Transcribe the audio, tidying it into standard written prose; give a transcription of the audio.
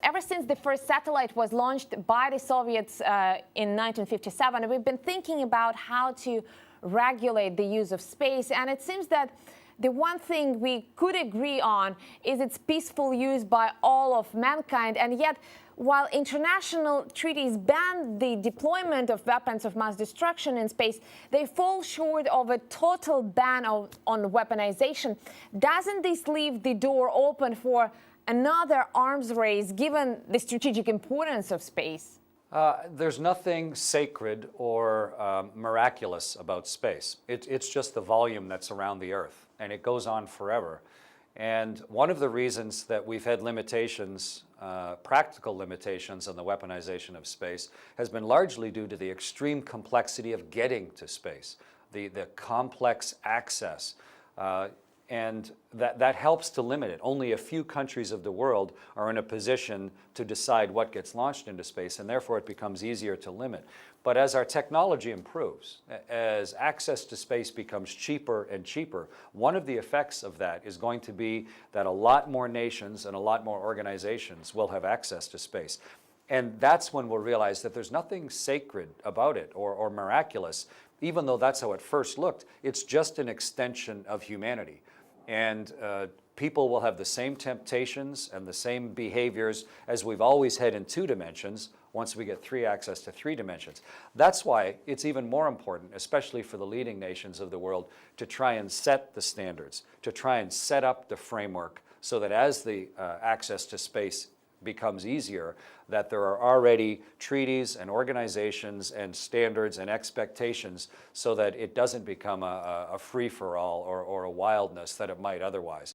Ever since the first satellite was launched by the Soviets in 1957, we've been thinking about how to regulate the use of space, and it seems that the one thing we could agree on is its peaceful use by all of mankind. And yet, while international treaties ban the deployment of weapons of mass destruction in space, they fall short of a total ban on weaponization. Doesn't this leave the door open for another arms race, given the strategic importance of space? There's nothing sacred or miraculous about space. It's just the volume that's around the Earth, and it goes on forever. And one of the reasons that we've had limitations, practical limitations on the weaponization of space, has been largely due to the extreme complexity of getting to space, the complex access. And that helps to limit it. Only a few countries of the world are in a position to decide what gets launched into space, and therefore it becomes easier to limit. But as our technology improves, as access to space becomes cheaper and cheaper, one of the effects of that is going to be that a lot more nations and a lot more organizations will have access to space. And that's when we'll realize that there's nothing sacred about it or miraculous. Even though that's how it first looked, it's just an extension of humanity. And people will have the same temptations and the same behaviors as we've always had in 2 dimensions once we get access to 3 dimensions. That's why it's even more important, especially for the leading nations of the world, to try and set the standards, to try and set up the framework so that as the access to space becomes easier, that there are already treaties and organizations and standards and expectations so that it doesn't become a free-for-all or a wildness that it might otherwise.